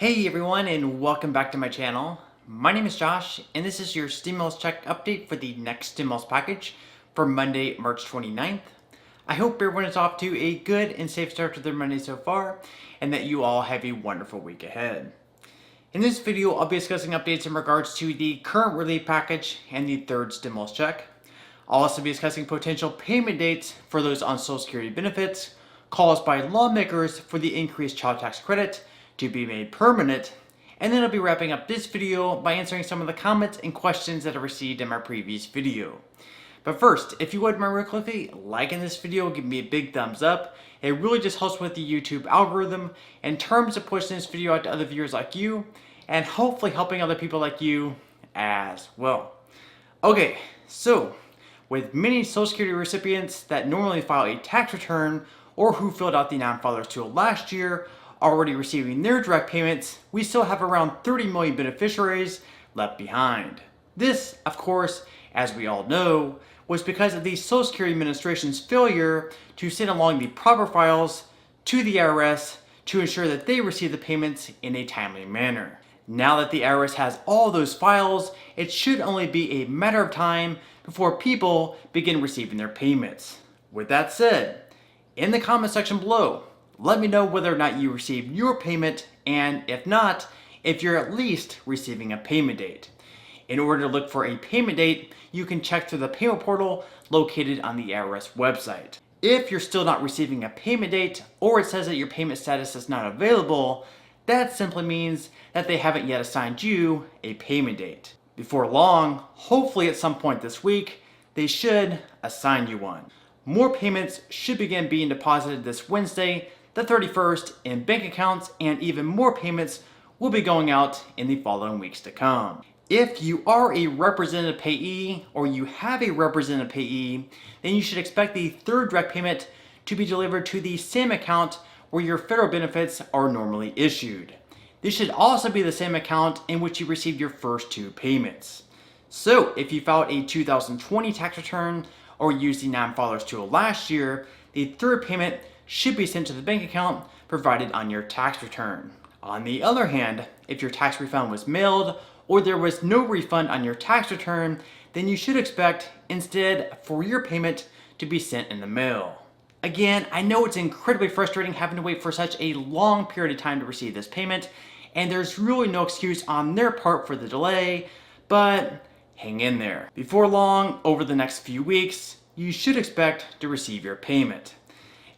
Hey everyone, and welcome back to my channel. My name is Josh, and this is your stimulus check update for the next stimulus package for Monday, March 29th. I hope everyone is off to a good and safe start to their Monday so far, and that you all have a wonderful week ahead. In this video, I'll be discussing updates in regards to the current relief package and the third stimulus check. I'll also be discussing potential payment dates for those on Social Security benefits, calls by lawmakers for the increased child tax credit to be made permanent, and then I'll be wrapping up this video by answering some of the comments and questions that I received in my previous video. But first, if you would mind real quickly liking this video, give me a big thumbs up. It really just helps with the YouTube algorithm in terms of pushing this video out to other viewers like you, and hopefully helping other people like you as well. Okay, so with many Social Security recipients that normally file a tax return or who filled out the non-filers tool last year already receiving their direct payments, we still have around 30 million beneficiaries left behind. This, of course, as we all know, was because of the Social Security Administration's failure to send along the proper files to the IRS to ensure that they receive the payments in a timely manner. Now that the IRS has all those files, it should only be a matter of time before people begin receiving their payments. With that said, in the comment section below, let me know whether or not you received your payment, and if not, if you're at least receiving a payment date. In order to look for a payment date, you can check through the payment portal located on the IRS website. If you're still not receiving a payment date, or it says that your payment status is not available, that simply means that they haven't yet assigned you a payment date. Before long, hopefully at some point this week, they should assign you one. More payments should begin being deposited this Wednesday, the 31st, in bank accounts, and even more payments will be going out in the following weeks to come. If you are a representative payee or you have a representative payee, then you should expect the third direct payment to be delivered to the same account where your federal benefits are normally issued. This should also be the same account in which you received your first two payments. So if you filed a 2020 tax return or used the non-filers tool last year, the third payment should be sent to the bank account provided on your tax return. On the other hand, if your tax refund was mailed or there was no refund on your tax return, then you should expect instead for your payment to be sent in the mail. Again, I know it's incredibly frustrating having to wait for such a long period of time to receive this payment, and there's really no excuse on their part for the delay, but hang in there. Before long, over the next few weeks, you should expect to receive your payment.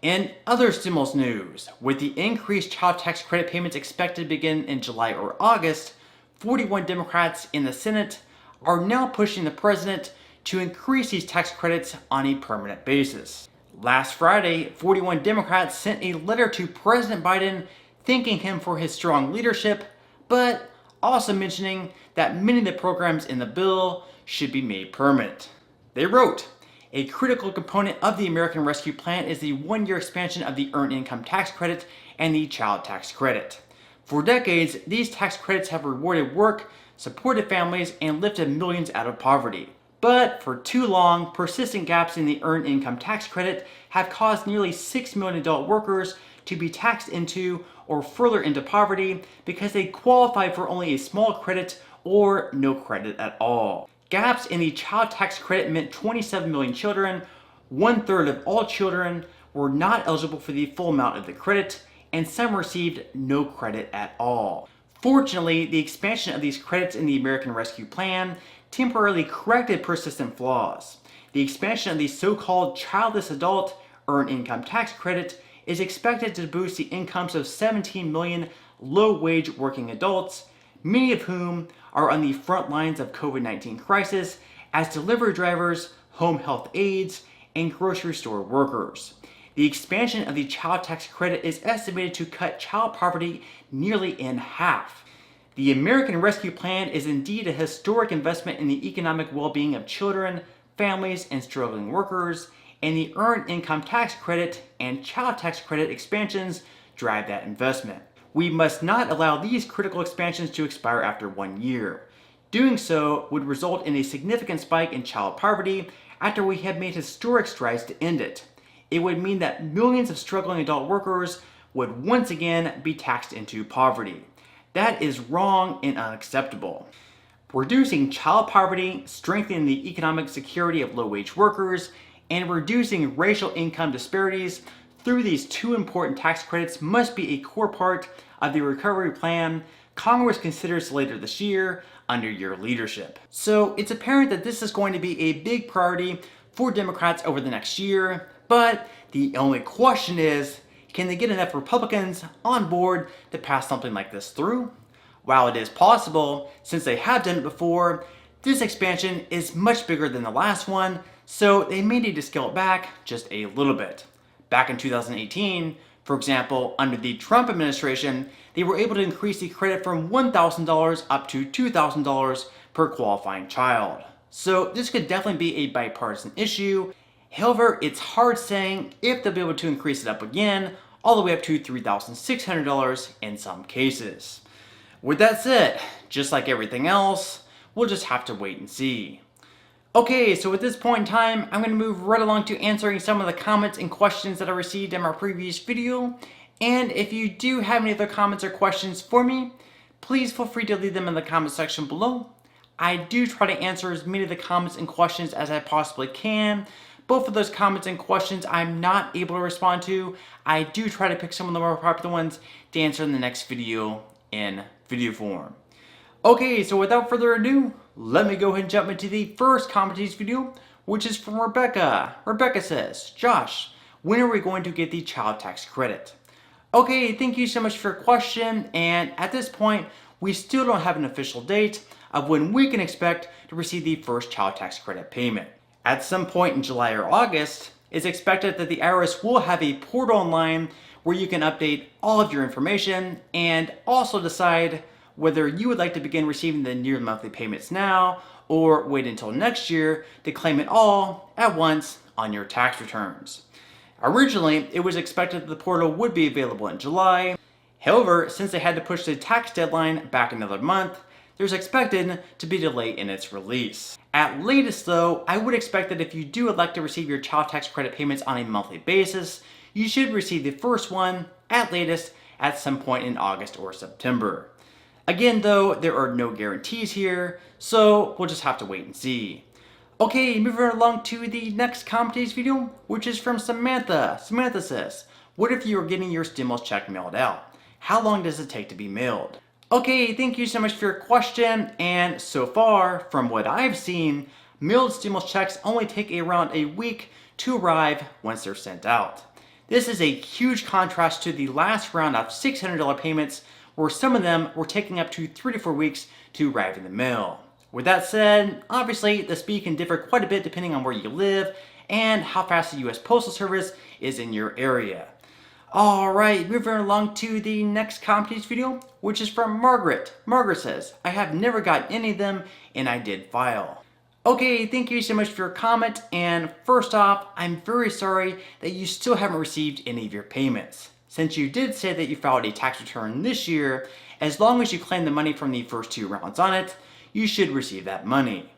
In other stimulus news, with the increased child tax credit payments expected to begin in July or August, 41 Democrats in the Senate are now pushing the president to increase these tax credits on a permanent basis. Last Friday, 41 Democrats sent a letter to President Biden thanking him for his strong leadership, but also mentioning that many of the programs in the bill should be made permanent. They wrote, "A critical component of the American Rescue Plan is the one-year expansion of the Earned Income Tax Credit and the Child Tax Credit. For decades, these tax credits have rewarded work, supported families, and lifted millions out of poverty. But for too long, persistent gaps in the Earned Income Tax Credit have caused nearly 6 million adult workers to be taxed into or further into poverty because they qualify for only a small credit or no credit at all. Gaps in the child tax credit meant 27 million children, 1/3 of all children, were not eligible for the full amount of the credit, and some received no credit at all. Fortunately, the expansion of these credits in the American Rescue Plan temporarily corrected persistent flaws. The expansion of the so-called childless adult Earned Income Tax Credit is expected to boost the incomes of 17 million low-wage working adults, many of whom are on the front lines of COVID-19 crisis as delivery drivers, home health aides, and grocery store workers. The expansion of the child tax credit is estimated to cut child poverty nearly in half. The American Rescue Plan is indeed a historic investment in the economic well-being of children, families, and struggling workers, and the Earned Income Tax Credit and Child Tax Credit expansions drive that investment. We must not allow these critical expansions to expire after 1 year. Doing so would result in a significant spike in child poverty after we have made historic strides to end it. It would mean that millions of struggling adult workers would once again be taxed into poverty. That is wrong and unacceptable. Reducing child poverty, strengthening the economic security of low-wage workers, and reducing racial income disparities through these two important tax credits must be a core part of the recovery plan Congress considers later this year under your leadership. So it's apparent that this is going to be a big priority for Democrats over the next year, but the only question is, can they get enough Republicans on board to pass something like this through? While it is possible, since they have done it before, this expansion is much bigger than the last one, so they may need to scale it back just a little bit. Back in 2018, for example, under the Trump administration, they were able to increase the credit from $1,000 up to $2,000 per qualifying child. So this could definitely be a bipartisan issue. However, it's hard saying if they'll be able to increase it up again, all the way up to $3,600 in some cases. With that said, just like everything else, we'll just have to wait and see. Okay, so at this point in time, I'm going to move right along to answering some of the comments and questions that I received in my previous video. And if you do have any other comments or questions for me, please feel free to leave them in the comment section below. I do try to answer as many of the comments and questions as I possibly can. Both of those comments and questions I'm not able to respond to. I do try to pick some of the more popular ones to answer in the next video in video form. Okay, so without further ado, let me go ahead and jump into the first comment of this video, which is from Rebecca. Rebecca says, Josh, when are we going to get the child tax credit? Okay, thank you so much for your question, and at this point, we still don't have an official date of when we can expect to receive the first child tax credit payment. At some point in July or August, it's expected that the IRS will have a portal online where you can update all of your information and also decide whether you would like to begin receiving the near monthly payments now or wait until next year to claim it all at once on your tax returns. Originally, it was expected that the portal would be available in July. However, since they had to push the tax deadline back another month, there's expected to be a delay in its release. At latest though, I would expect that if you do elect to receive your child tax credit payments on a monthly basis, you should receive the first one at latest at some point in August or September. Again though, there are no guarantees here, so we'll just have to wait and see. Okay, moving along to the next comment of this video, which is from Samantha. Samantha says, what if you are getting your stimulus check mailed out? How long does it take to be mailed? Okay, thank you so much for your question, and so far, from what I've seen, mailed stimulus checks only take around a week to arrive once they're sent out. This is a huge contrast to the last round of $600 payments, where some of them were taking up to 3 to 4 weeks to arrive in the mail. With that said, obviously the speed can differ quite a bit depending on where you live and how fast the US Postal Service is in your area. Alright, moving along to the next comment of this video, which is from Margaret. Margaret says, I have never got any of them and I did file. Okay, thank you so much for your comment, and first off, I'm very sorry that you still haven't received any of your payments. Since you did say that you filed a tax return this year, as long as you claim the money from the first 2 rounds on it, you should receive that money.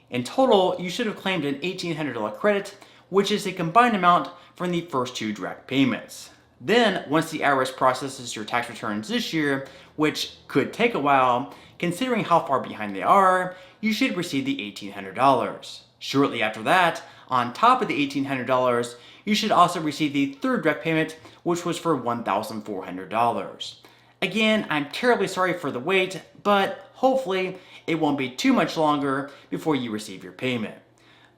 In total, you should have claimed an $1,800 credit, which is a combined amount from the first 2 direct payments. Then, once the IRS processes your tax returns this year, which could take a while, considering how far behind they are, you should receive the $1,800. Shortly after that, on top of the $1,800, you should also receive the 3rd direct payment, which was for $1,400. Again, I'm terribly sorry for the wait, but hopefully it won't be too much longer before you receive your payment.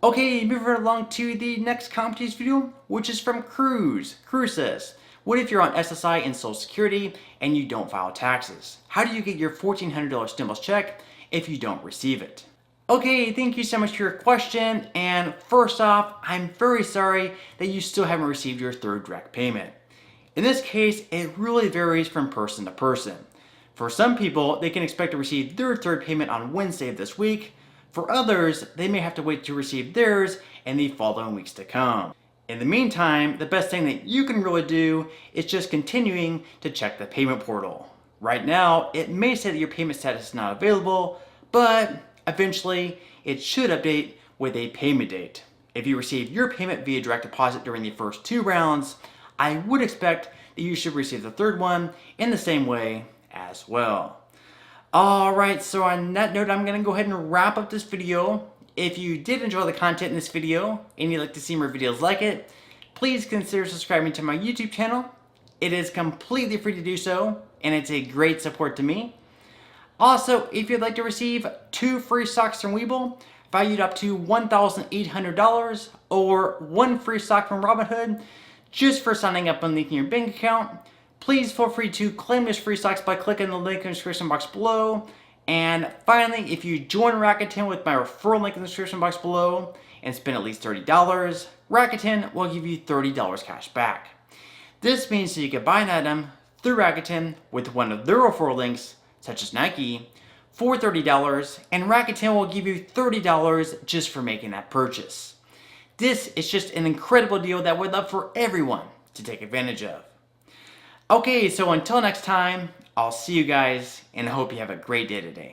Okay, moving along to the next comment of this video, which is from Cruz. Cruz says, what if you're on SSI and Social Security and you don't file taxes? How do you get your $1,400 stimulus check if you don't receive it? Okay, thank you so much for your question, and first off, I'm very sorry that you still haven't received your 3rd direct payment. In this case, it really varies from person to person. For some people, they can expect to receive their 3rd payment on Wednesday of this week. For others, they may have to wait to receive theirs in the following weeks to come. In the meantime, the best thing that you can really do is just continuing to check the payment portal. Right now, it may say that your payment status is not available, but eventually it should update with a payment date. If you receive your payment via direct deposit during the first 2 rounds, I would expect that you should receive the 3rd one in the same way as well. Alright, so on that note, I'm going to go ahead and wrap up this video. If you did enjoy the content in this video and you'd like to see more videos like it, please consider subscribing to my YouTube channel. It is completely free to do so, and it's a great support to me. Also, if you'd like to receive 2 free stocks from Webull, valued up to $1,800, or 1 free stock from Robinhood, just for signing up and linking your bank account, please feel free to claim those free stocks by clicking the link in the description box below. And finally, if you join Rakuten with my referral link in the description box below and spend at least $30, Rakuten will give you $30 cash back. This means that you can buy an item through Rakuten with one of their referral links, such as Nike, for $30, and Rakuten will give you $30 just for making that purchase. This is just an incredible deal that we'd love for everyone to take advantage of. Okay, so until next time, I'll see you guys, and I hope you have a great day today.